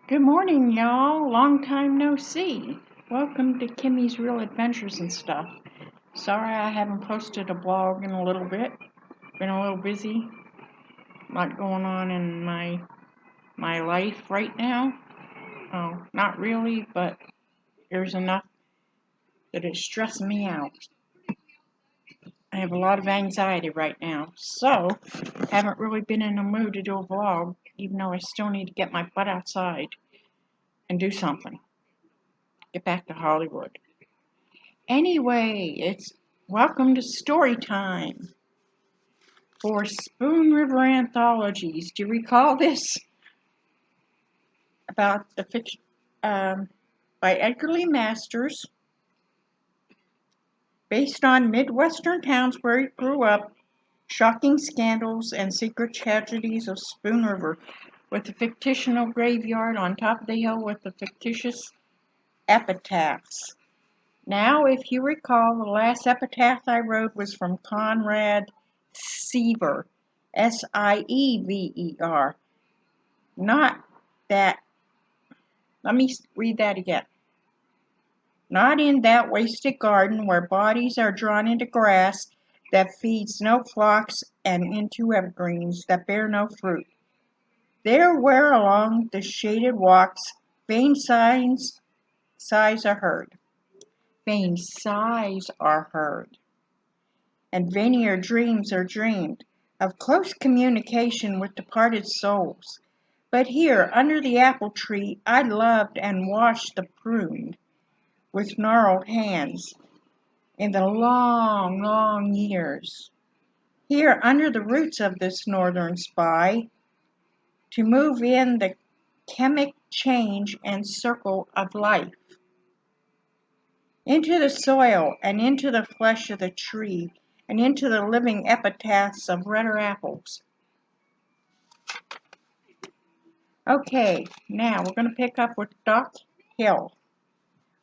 Good morning, y'all. Long time no see. Welcome to Kimmy's Real Adventures and stuff. Sorry I haven't posted a blog in a little bit. Been a little busy. A lot going on in my life right now. Oh, not really, but there's enough that is stressing me out. I have a lot of anxiety right now, so haven't really been in a mood to do a vlog, even though I still need to get my butt outside and do something. Get back to Hollywood. Anyway, it's welcome to story time for Spoon River Anthologies. Do you recall this? About the fiction by Edgar Lee Masters, based on Midwestern towns where he grew up, shocking scandals and secret tragedies of Spoon River, with a fictional graveyard on top of the hill with the fictitious epitaphs. Now, if you recall, the last epitaph I wrote was from Conrad Seaver, Siever. Not that, let me read that again. Not in that wasted garden where bodies are drawn into grass that feeds no flocks and into evergreens that bear no fruit. There where along the shaded walks vain sighs are heard. Vain sighs are heard. And vainer dreams are dreamed of close communication with departed souls. But here, under the apple tree, I loved and washed the prune with gnarled hands in the long, long years. Here, under the roots of this northern spy, to move in the chemic change and circle of life, into the soil and into the flesh of the tree, and into the living epitaphs of redder apples. Okay, now we're going to pick up with Doc Hill.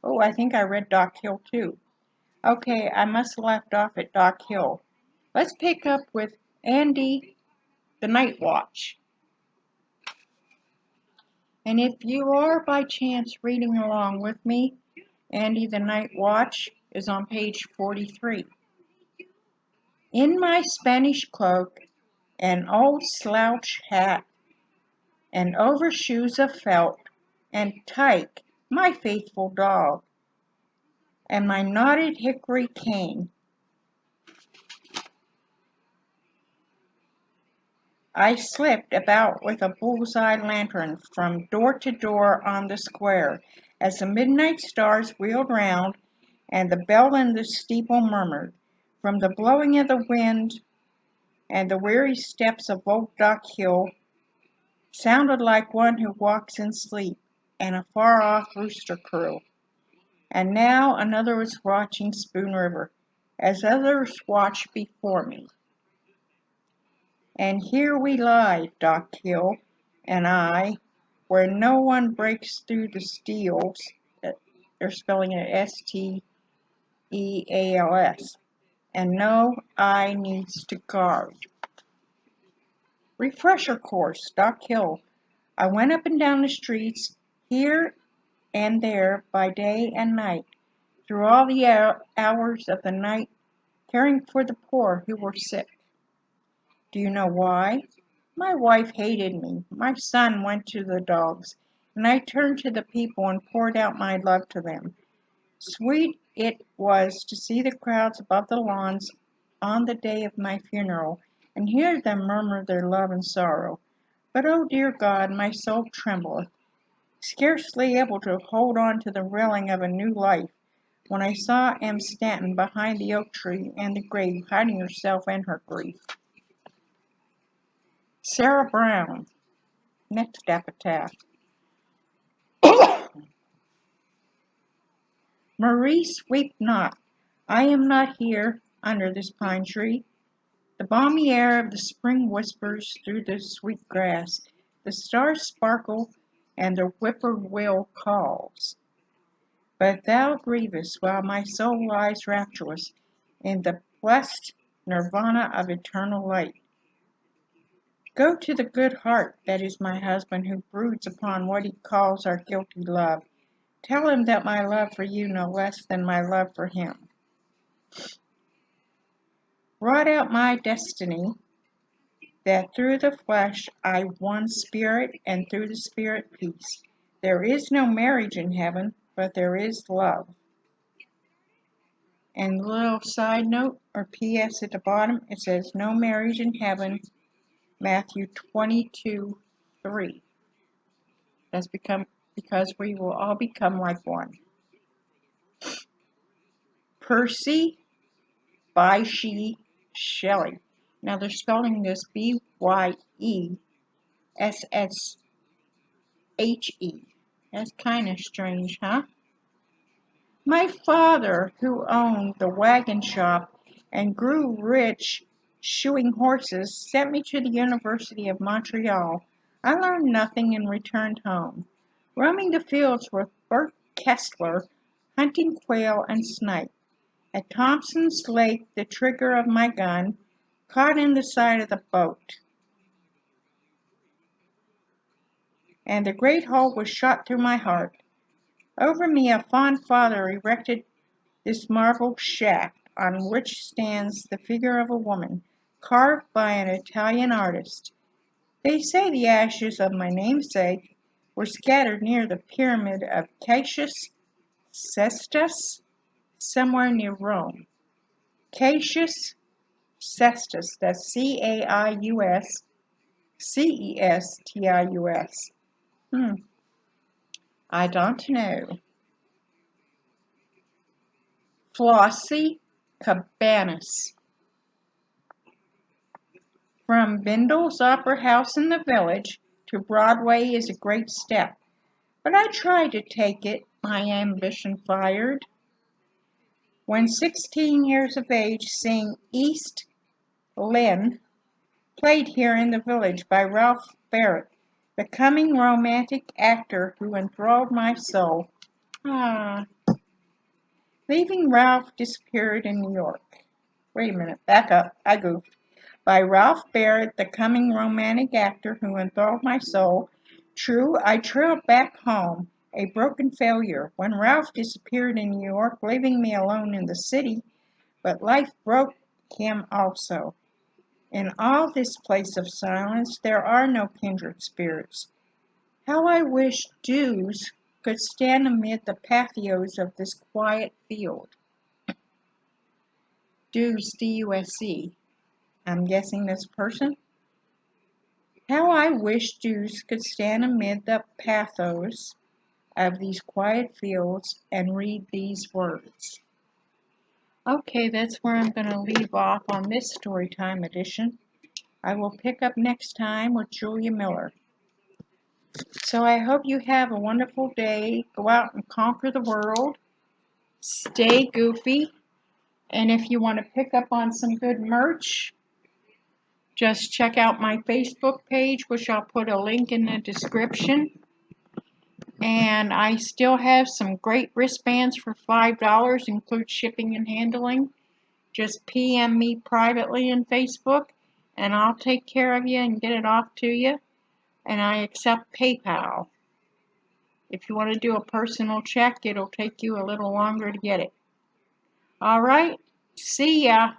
Oh, I think I read Doc Hill too. Okay, I must have left off at Doc Hill. Let's pick up with Andy the Night Watch. And if you are by chance reading along with me, Andy the Night Watch is on page 43. In my Spanish cloak, an old slouch hat, and overshoes of felt, and Tyke, my faithful dog, and my knotted hickory cane, I slipped about with a bull's-eye lantern from door to door on the square, as the midnight stars wheeled round and the bell in the steeple murmured. From the blowing of the wind and the weary steps of old Doc Hill sounded like one who walks in sleep, and a far-off rooster crew. And now another was watching Spoon River, as others watched before me. And here we lie, Doc Hill and I, where no one breaks through the steels. They're spelling it Steals, and no eye needs to guard. Refresher course, Doc Hill. I went up and down the streets, here and there, by day and night, through all the hours of the night, caring for the poor who were sick. Do you know why? My wife hated me. My son went to the dogs, and I turned to the people and poured out my love to them. Sweet it was to see the crowds above the lawns on the day of my funeral, and hear them murmur their love and sorrow. But, oh dear God, my soul trembleth, scarcely able to hold on to the railing of a new life, when I saw Em Stanton behind the oak tree and the grave, hiding herself and her grief. Sarah Brown, next epitaph. Maurice, weep not. I am not here under this pine tree. The balmy air of the spring whispers through the sweet grass. The stars sparkle and the whippoorwill calls. But thou grievest while my soul lies rapturous in the blessed nirvana of eternal light. Go to the good heart that is my husband, who broods upon what he calls our guilty love. Tell him that my love for you no less than my love for him wrought out my destiny, that through the flesh I won spirit, and through the spirit peace. There is no marriage in heaven, but there is love. And a little side note or PS at the bottom, it says no marriage in heaven, Matthew 22:3. That's because we will all become like one. Percy Bysshe Shelley. Now they're spelling this Byesshe. That's kind of strange, huh? My father, who owned the wagon shop and grew rich shoeing horses, sent me to the University of Montreal. I learned nothing and returned home, roaming the fields with Bert Kessler, hunting quail and snipe. At Thompson's Lake, the trigger of my gun caught in the side of the boat, and the great hole was shot through my heart. Over me a fond father erected this marble shaft, on which stands the figure of a woman, carved by an Italian artist. They say the ashes of my namesake were scattered near the pyramid of Cassius Cestus, somewhere near Rome. Cassius Cestus, that's Caiuscestus. I don't know. Flossie Cabanis. From Bindle's Opera House in the Village to Broadway is a great step, but I tried to take it, my ambition fired. When 16 years of age, seeing East Lynne, played here in the Village by Ralph Barrett, the coming romantic actor who enthralled my soul. Leaving Ralph disappeared in New York. Wait a minute, back up, I goofed. By Ralph Barrett, the coming romantic actor who enthralled my soul. True, I trailed back home, a broken failure, when Ralph disappeared in New York, leaving me alone in the city, but life broke him also. In all this place of silence, there are no kindred spirits. How I wish dews could stand amid the pathos of this quiet field. Dews, D-U-S-E. I'm guessing this person. How I wish dews could stand amid the pathos of these quiet fields and read these words. Okay, that's where I'm going to leave off on this Storytime edition. I will pick up next time with Julia Miller. So I hope you have a wonderful day. Go out and conquer the world. Stay goofy. And if you want to pick up on some good merch, just check out my Facebook page, which I'll put a link in the description. And I still have some great wristbands for $5, include shipping and handling. Just PM me privately in Facebook, and I'll take care of you and get it off to you. And I accept PayPal. If you want to do a personal check, it'll take you a little longer to get it. All right, see ya.